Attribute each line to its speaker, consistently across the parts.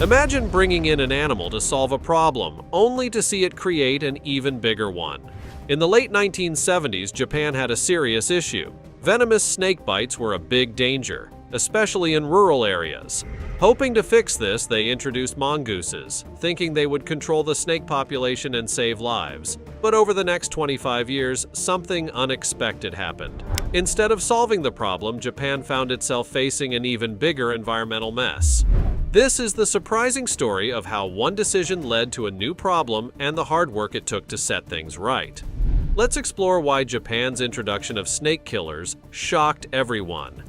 Speaker 1: Imagine bringing in an animal to solve a problem, only to see it create an even bigger one. In the late 1970s, Japan had a serious issue. Venomous snake bites were a big danger, especially in rural areas. Hoping to fix this, they introduced mongooses, thinking they would control the snake population and save lives. But over the next 25 years, something unexpected happened. Instead of solving the problem, Japan found itself facing an even bigger environmental mess. This is the surprising story of how one decision led to a new problem and the hard work it took to set things right. Let's explore why Japan's introduction of snake killers shocked everyone.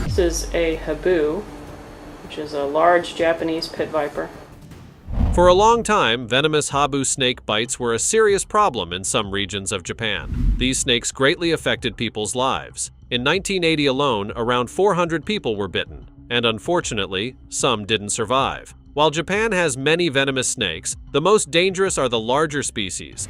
Speaker 2: This is a habu, which is a large Japanese pit viper.
Speaker 1: For a long time, venomous habu snake bites were a serious problem in some regions of Japan. These snakes greatly affected people's lives. In 1980 alone, around 400 people were bitten, and unfortunately, some didn't survive. While Japan has many venomous snakes, the most dangerous are the larger species.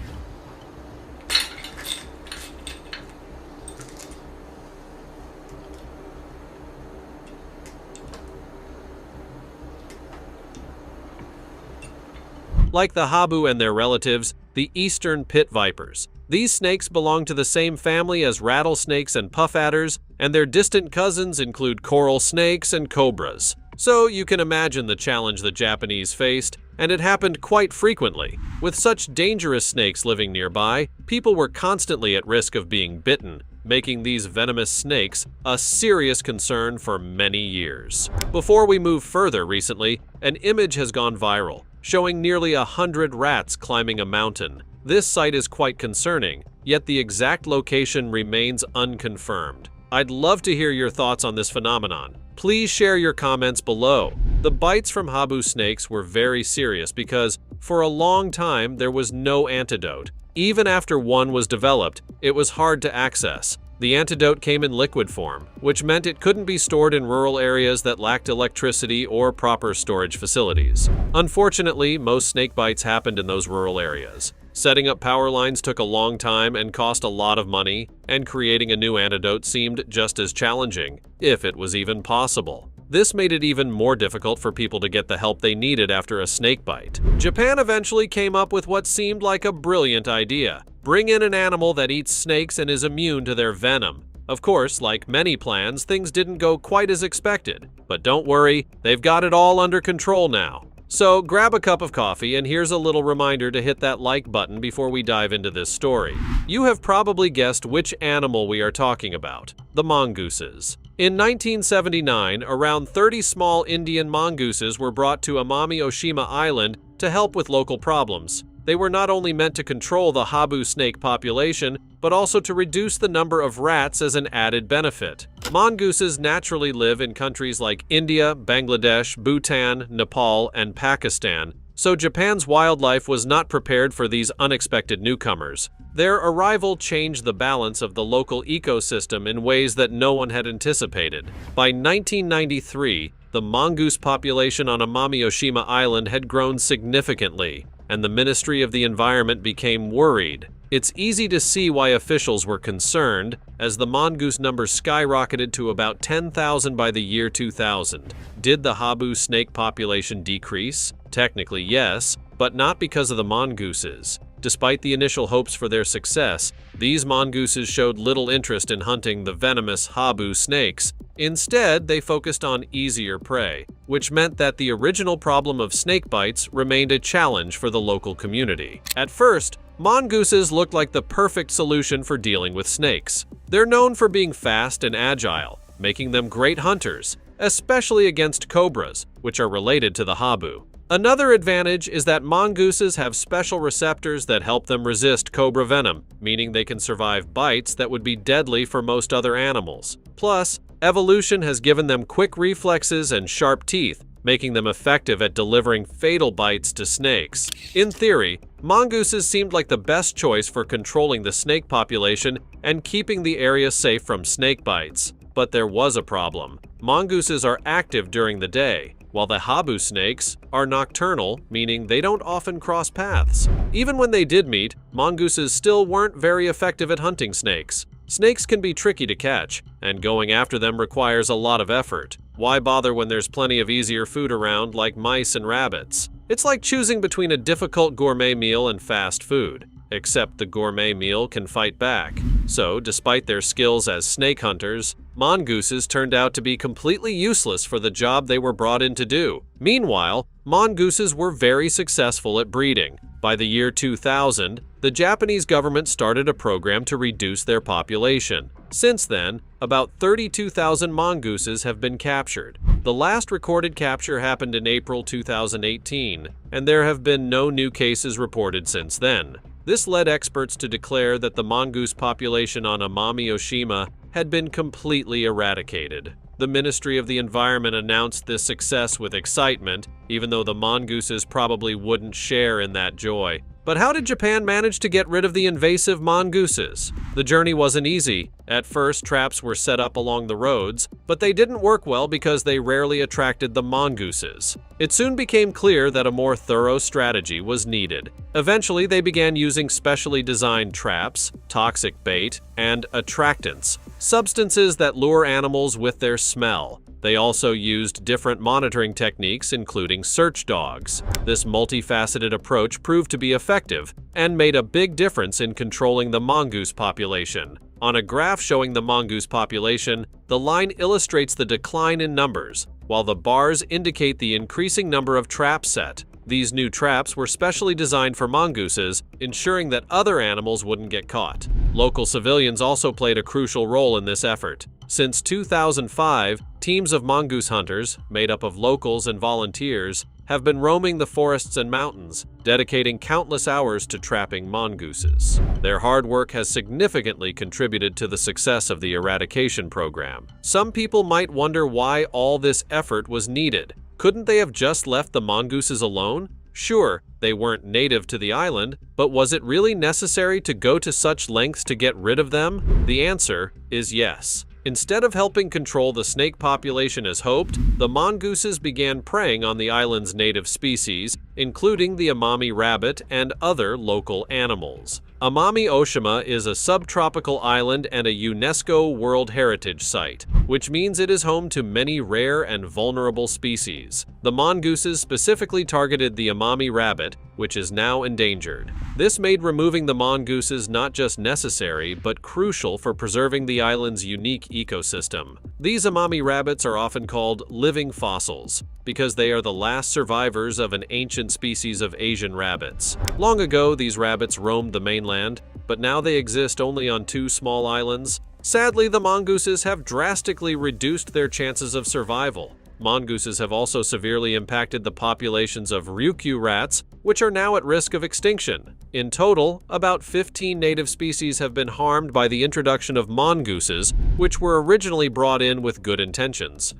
Speaker 1: Like the habu and their relatives, the eastern pit vipers. These snakes belong to the same family as rattlesnakes and puff adders, and their distant cousins include coral snakes and cobras. So you can imagine the challenge the Japanese faced, and it happened quite frequently. With such dangerous snakes living nearby, people were constantly at risk of being bitten, making these venomous snakes a serious concern for many years. Before we move further, recently, an image has gone viral, showing nearly 100 rats climbing a mountain. This sight is quite concerning, yet the exact location remains unconfirmed. I'd love to hear your thoughts on this phenomenon. Please share your comments below. The bites from habu snakes were very serious because, for a long time, there was no antidote. Even after one was developed, it was hard to access. The antidote came in liquid form, which meant it couldn't be stored in rural areas that lacked electricity or proper storage facilities. Unfortunately, most snake bites happened in those rural areas. Setting up power lines took a long time and cost a lot of money, and creating a new antidote seemed just as challenging, if it was even possible. This made it even more difficult for people to get the help they needed after a snake bite. Japan eventually came up with what seemed like a brilliant idea. Bring in an animal that eats snakes and is immune to their venom. Of course, like many plans, things didn't go quite as expected. But don't worry, they've got it all under control now. So grab a cup of coffee, and here's a little reminder to hit that like button before we dive into this story. You have probably guessed which animal we are talking about: the mongooses. In 1979, around 30 small Indian mongooses were brought to Amami Oshima Island to help with local problems. They were not only meant to control the habu snake population, but also to reduce the number of rats as an added benefit. Mongooses naturally live in countries like India, Bangladesh, Bhutan, Nepal, and Pakistan, so Japan's wildlife was not prepared for these unexpected newcomers. Their arrival changed the balance of the local ecosystem in ways that no one had anticipated. By 1993, the mongoose population on Amami Oshima Island had grown significantly, and the Ministry of the Environment became worried. It's easy to see why officials were concerned, as the mongoose numbers skyrocketed to about 10,000 by the year 2000. Did the habu snake population decrease? Technically, yes, but not because of the mongooses. Despite the initial hopes for their success, these mongooses showed little interest in hunting the venomous habu snakes. Instead, they focused on easier prey, which meant that the original problem of snake bites remained a challenge for the local community. At first, mongooses looked like the perfect solution for dealing with snakes. They're known for being fast and agile, making them great hunters, especially against cobras, which are related to the habu. Another advantage is that mongooses have special receptors that help them resist cobra venom, meaning they can survive bites that would be deadly for most other animals. Plus, evolution has given them quick reflexes and sharp teeth, making them effective at delivering fatal bites to snakes. In theory, mongooses seemed like the best choice for controlling the snake population and keeping the area safe from snake bites. But there was a problem. Mongooses are active during the day, while the habu snakes are nocturnal, meaning they don't often cross paths. Even when they did meet, mongooses still weren't very effective at hunting snakes. Snakes can be tricky to catch, and going after them requires a lot of effort. Why bother when there's plenty of easier food around like mice and rabbits? It's like choosing between a difficult gourmet meal and fast food. Except the gourmet meal can fight back. So, despite their skills as snake hunters, mongooses turned out to be completely useless for the job they were brought in to do. Meanwhile, mongooses were very successful at breeding. By the year 2000, the Japanese government started a program to reduce their population. Since then, about 32,000 mongooses have been captured. The last recorded capture happened in April 2018, and there have been no new cases reported since then. This led experts to declare that the mongoose population on Amami Oshima had been completely eradicated. The Ministry of the Environment announced this success with excitement, even though the mongooses probably wouldn't share in that joy. But how did Japan manage to get rid of the invasive mongooses? The journey wasn't easy. At first, traps were set up along the roads, but they didn't work well because they rarely attracted the mongooses. It soon became clear that a more thorough strategy was needed. Eventually, they began using specially designed traps, toxic bait, and attractants, substances that lure animals with their smell. They also used different monitoring techniques, including search dogs. This multifaceted approach proved to be effective and made a big difference in controlling the mongoose population. On a graph showing the mongoose population, the line illustrates the decline in numbers, while the bars indicate the increasing number of traps set. These new traps were specially designed for mongooses, ensuring that other animals wouldn't get caught. Local civilians also played a crucial role in this effort. Since 2005, teams of mongoose hunters, made up of locals and volunteers, have been roaming the forests and mountains, dedicating countless hours to trapping mongooses. Their hard work has significantly contributed to the success of the eradication program. Some people might wonder why all this effort was needed. Couldn't they have just left the mongooses alone? Sure, they weren't native to the island, but was it really necessary to go to such lengths to get rid of them? The answer is yes. Instead of helping control the snake population as hoped, the mongooses began preying on the island's native species, including the Amami rabbit and other local animals. Amami Oshima is a subtropical island and a UNESCO World Heritage Site, which means it is home to many rare and vulnerable species. The mongooses specifically targeted the Amami rabbit, which is now endangered. This made removing the mongooses not just necessary, but crucial for preserving the island's unique ecosystem. These Amami rabbits are often called living fossils, because they are the last survivors of an ancient species of Asian rabbits. Long ago, these rabbits roamed the mainland, but now they exist only on 2 small islands. Sadly, the mongooses have drastically reduced their chances of survival. Mongooses have also severely impacted the populations of ryukyu rats, which are now at risk of extinction. In total, about 15 native species have been harmed by the introduction of mongooses, which were originally brought in with good intentions.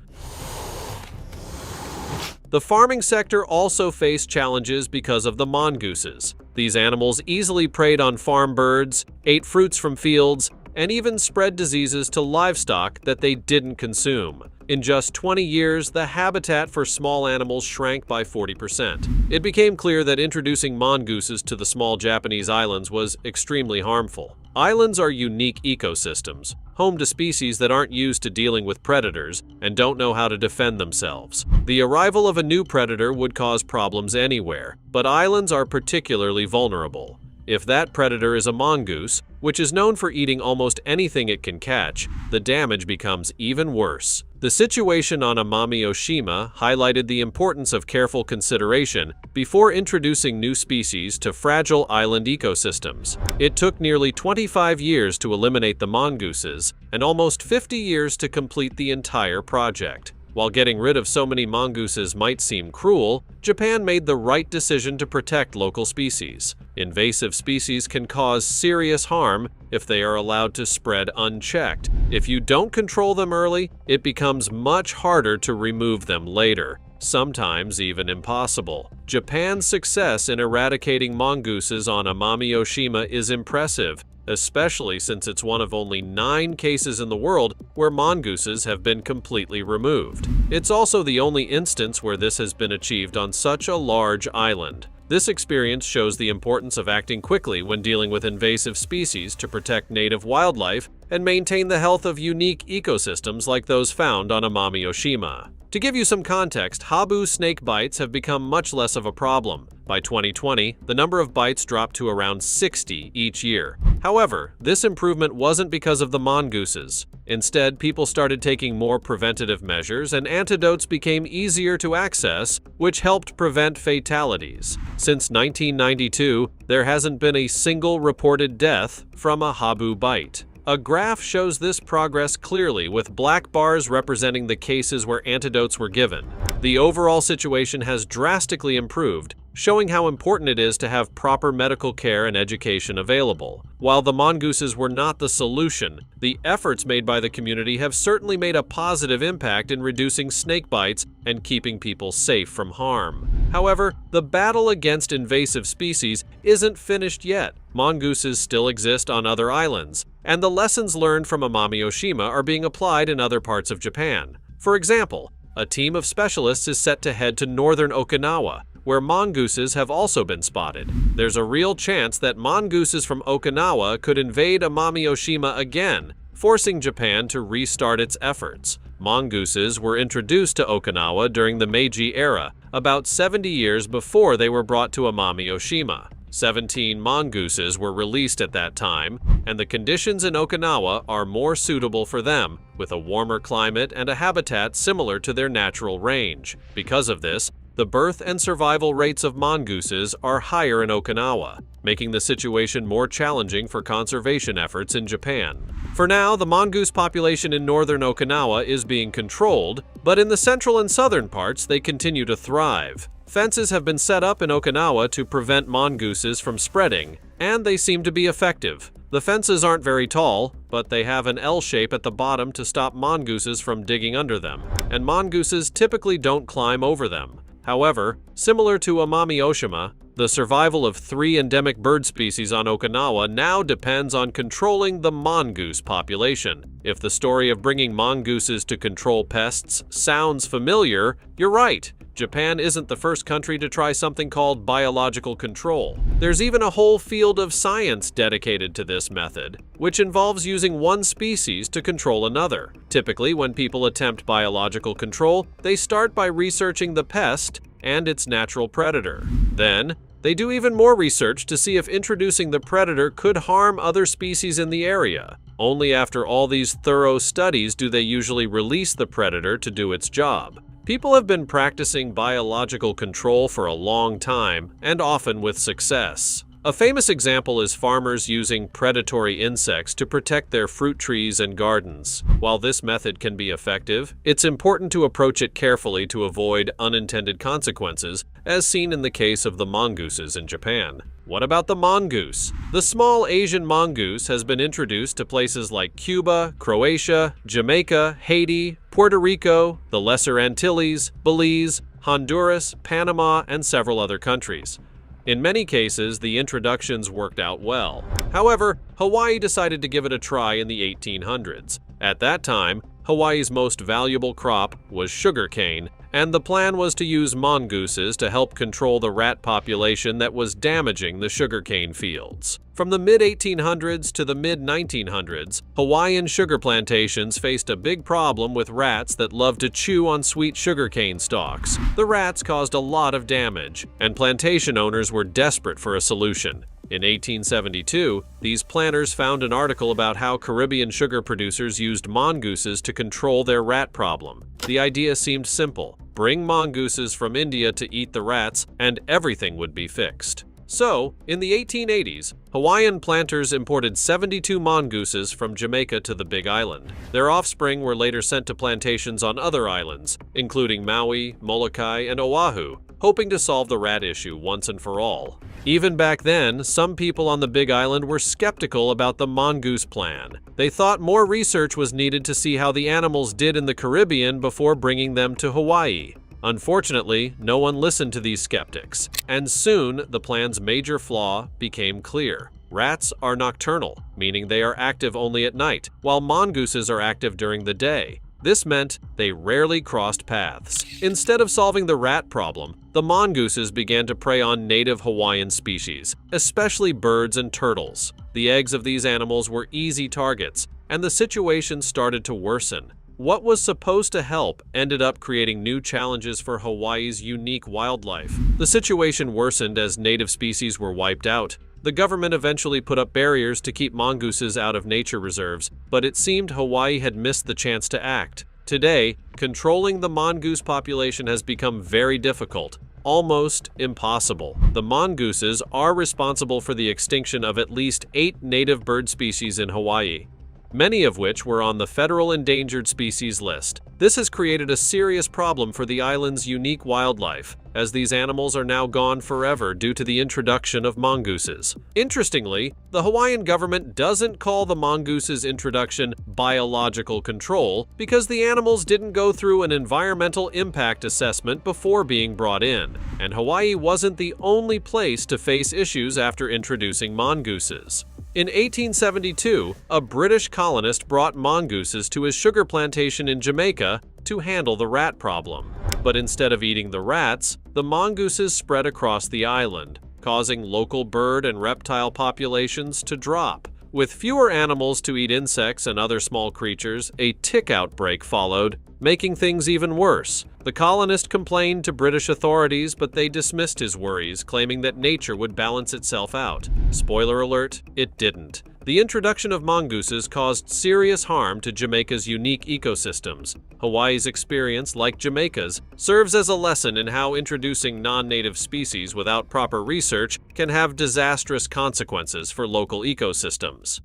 Speaker 1: The farming sector also faced challenges because of the mongooses. These animals easily preyed on farm birds, ate fruits from fields, and even spread diseases to livestock that they didn't consume. In just 20 years, the habitat for small animals shrank by 40%. It became clear that introducing mongooses to the small Japanese islands was extremely harmful. Islands are unique ecosystems, home to species that aren't used to dealing with predators and don't know how to defend themselves. The arrival of a new predator would cause problems anywhere, but islands are particularly vulnerable. If that predator is a mongoose, which is known for eating almost anything it can catch, the damage becomes even worse. The situation on Amami Oshima highlighted the importance of careful consideration before introducing new species to fragile island ecosystems. It took nearly 25 years to eliminate the mongooses and almost 50 years to complete the entire project. While getting rid of so many mongooses might seem cruel, Japan made the right decision to protect local species. Invasive species can cause serious harm if they are allowed to spread unchecked. If you don't control them early, it becomes much harder to remove them later, sometimes even impossible. Japan's success in eradicating mongooses on Amami Oshima is impressive, especially since it's one of only 9 cases in the world where mongooses have been completely removed. It's also the only instance where this has been achieved on such a large island. This experience shows the importance of acting quickly when dealing with invasive species to protect native wildlife and maintain the health of unique ecosystems like those found on Amami Oshima. To give you some context, habu snake bites have become much less of a problem. By 2020, the number of bites dropped to around 60 each year. However, this improvement wasn't because of the mongooses. Instead, people started taking more preventative measures and antidotes became easier to access, which helped prevent fatalities. Since 1992, there hasn't been a single reported death from a habu bite. A graph shows this progress clearly, with black bars representing the cases where antidotes were given. The overall situation has drastically improved, showing how important it is to have proper medical care and education available. While the mongooses were not the solution, the efforts made by the community have certainly made a positive impact in reducing snake bites and keeping people safe from harm. However, the battle against invasive species isn't finished yet. Mongooses still exist on other islands, and the lessons learned from Amami Oshima are being applied in other parts of Japan. For example, a team of specialists is set to head to northern Okinawa, where mongooses have also been spotted. There's a real chance that mongooses from Okinawa could invade Amami Oshima again, forcing Japan to restart its efforts. Mongooses were introduced to Okinawa during the Meiji era, about 70 years before they were brought to Amami Oshima. 17 mongooses were released at that time, and the conditions in Okinawa are more suitable for them, with a warmer climate and a habitat similar to their natural range. Because of this, the birth and survival rates of mongooses are higher in Okinawa, making the situation more challenging for conservation efforts in Japan. For now, the mongoose population in northern Okinawa is being controlled, but in the central and southern parts, they continue to thrive. Fences have been set up in Okinawa to prevent mongooses from spreading, and they seem to be effective. The fences aren't very tall, but they have an L shape at the bottom to stop mongooses from digging under them, and mongooses typically don't climb over them. However, similar to Amami Oshima, the survival of 3 endemic bird species on Okinawa now depends on controlling the mongoose population. If the story of bringing mongooses to control pests sounds familiar, you're right. Japan isn't the first country to try something called biological control. There's even a whole field of science dedicated to this method, which involves using one species to control another. Typically, when people attempt biological control, they start by researching the pest and its natural predator. Then, they do even more research to see if introducing the predator could harm other species in the area. Only after all these thorough studies do they usually release the predator to do its job. People have been practicing biological control for a long time, and often with success. A famous example is farmers using predatory insects to protect their fruit trees and gardens. While this method can be effective, it's important to approach it carefully to avoid unintended consequences, as seen in the case of the mongooses in Japan. What about the mongoose? The small Asian mongoose has been introduced to places like Cuba, Croatia, Jamaica, Haiti, Puerto Rico, the Lesser Antilles, Belize, Honduras, Panama, and several other countries. In many cases, the introductions worked out well. However, Hawaii decided to give it a try in the 1800s. At that time, Hawaii's most valuable crop was sugarcane, and the plan was to use mongooses to help control the rat population that was damaging the sugarcane fields. From the mid-1800s to the mid-1900s, Hawaiian sugar plantations faced a big problem with rats that loved to chew on sweet sugarcane stalks. The rats caused a lot of damage, and plantation owners were desperate for a solution. In 1872, these planters found an article about how Caribbean sugar producers used mongooses to control their rat problem. The idea seemed simple: bring mongooses from India to eat the rats, and everything would be fixed. So, in the 1880s, Hawaiian planters imported 72 mongooses from Jamaica to the Big Island. Their offspring were later sent to plantations on other islands, including Maui, Molokai, and Oahu, hoping to solve the rat issue once and for all. Even back then, some people on the Big Island were skeptical about the mongoose plan. They thought more research was needed to see how the animals did in the Caribbean before bringing them to Hawaii. Unfortunately, no one listened to these skeptics, and soon the plan's major flaw became clear. Rats are nocturnal, meaning they are active only at night, while mongooses are active during the day. This meant they rarely crossed paths. Instead of solving the rat problem, the mongooses began to prey on native Hawaiian species, especially birds and turtles. The eggs of these animals were easy targets, and the situation started to worsen. What was supposed to help ended up creating new challenges for Hawaii's unique wildlife. The situation worsened as native species were wiped out. The government eventually put up barriers to keep mongooses out of nature reserves, but it seemed Hawaii had missed the chance to act. Today, controlling the mongoose population has become very difficult, almost impossible. The mongooses are responsible for the extinction of at least 8 native bird species in Hawaii, many of which were on the federal endangered species list. This has created a serious problem for the island's unique wildlife, as these animals are now gone forever due to the introduction of mongooses. Interestingly, the Hawaiian government doesn't call the mongooses' introduction biological control because the animals didn't go through an environmental impact assessment before being brought in, and Hawaii wasn't the only place to face issues after introducing mongooses. In 1872, a British colonist brought mongooses to his sugar plantation in Jamaica to handle the rat problem. But instead of eating the rats, the mongooses spread across the island, causing local bird and reptile populations to drop. With fewer animals to eat insects and other small creatures, a tick outbreak followed, making things even worse. The colonist complained to British authorities, but they dismissed his worries, claiming that nature would balance itself out. Spoiler alert, it didn't. The introduction of mongooses caused serious harm to Jamaica's unique ecosystems. Hawaii's experience, like Jamaica's, serves as a lesson in how introducing non-native species without proper research can have disastrous consequences for local ecosystems.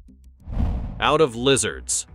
Speaker 1: Out of lizards.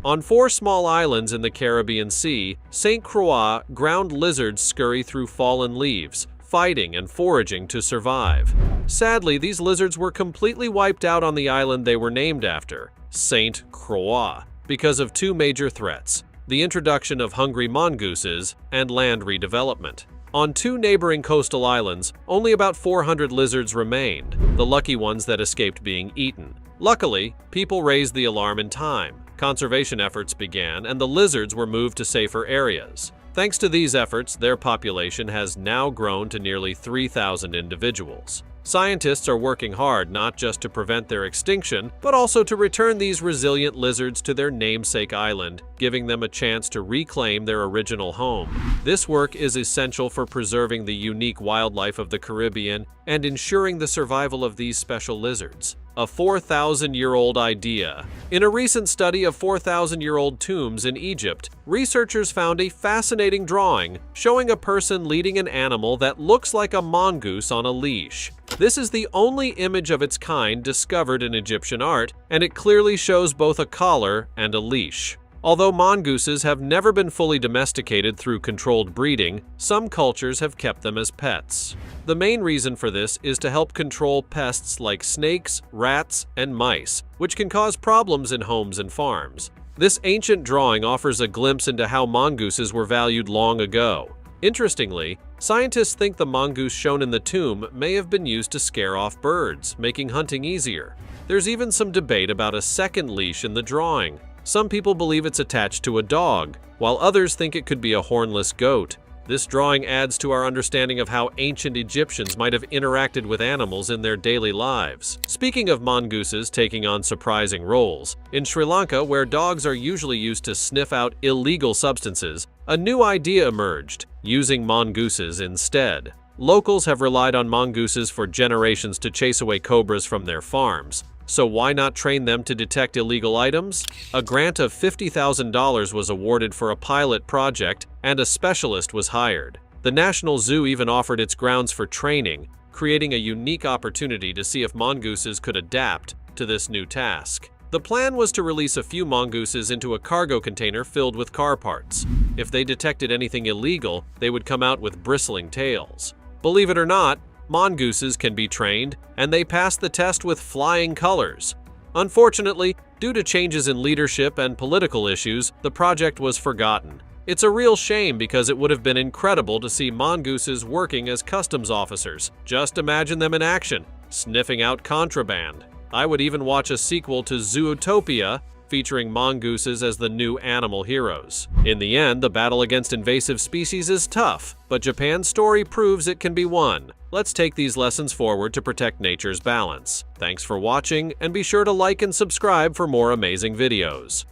Speaker 1: On 4 small islands in the Caribbean Sea, St. Croix, ground lizards scurry through fallen leaves, fighting and foraging to survive. Sadly, these lizards were completely wiped out on the island they were named after, St. Croix, because of 2 major threats: the introduction of hungry mongooses and land redevelopment. On 2 neighboring coastal islands, only about 400 lizards remained, the lucky ones that escaped being eaten. Luckily, people raised the alarm in time. Conservation efforts began, and the lizards were moved to safer areas. Thanks to these efforts, their population has now grown to nearly 3,000 individuals. Scientists are working hard not just to prevent their extinction, but also to return these resilient lizards to their namesake island, giving them a chance to reclaim their original home. This work is essential for preserving the unique wildlife of the Caribbean and ensuring the survival of these special lizards. A 4,000-year-old idea. In a recent study of 4,000-year-old tombs in Egypt, researchers found a fascinating drawing showing a person leading an animal that looks like a mongoose on a leash. This is the only image of its kind discovered in Egyptian art, and it clearly shows both a collar and a leash. Although mongooses have never been fully domesticated through controlled breeding, some cultures have kept them as pets. The main reason for this is to help control pests like snakes, rats, and mice, which can cause problems in homes and farms. This ancient drawing offers a glimpse into how mongooses were valued long ago. Interestingly, scientists think the mongoose shown in the tomb may have been used to scare off birds, making hunting easier. There's even some debate about a second leash in the drawing. Some people believe it's attached to a dog, while others think it could be a hornless goat. This drawing adds to our understanding of how ancient Egyptians might have interacted with animals in their daily lives. Speaking of mongooses taking on surprising roles, in Sri Lanka, where dogs are usually used to sniff out illegal substances, a new idea emerged, using mongooses instead. Locals have relied on mongooses for generations to chase away cobras from their farms. So why not train them to detect illegal items? A grant of $50,000 was awarded for a pilot project, and a specialist was hired. The National Zoo even offered its grounds for training, creating a unique opportunity to see if mongooses could adapt to this new task. The plan was to release a few mongooses into a cargo container filled with car parts. If they detected anything illegal, they would come out with bristling tails. Believe it or not, mongooses can be trained, and they passed the test with flying colors. Unfortunately, due to changes in leadership and political issues, the project was forgotten. It's a real shame because it would have been incredible to see mongooses working as customs officers. Just imagine them in action, sniffing out contraband. I would even watch a sequel to Zootopia featuring mongooses as the new animal heroes. In the end, the battle against invasive species is tough, but Japan's story proves it can be won. Let's take these lessons forward to protect nature's balance. Thanks for watching, and be sure to like and subscribe for more amazing videos.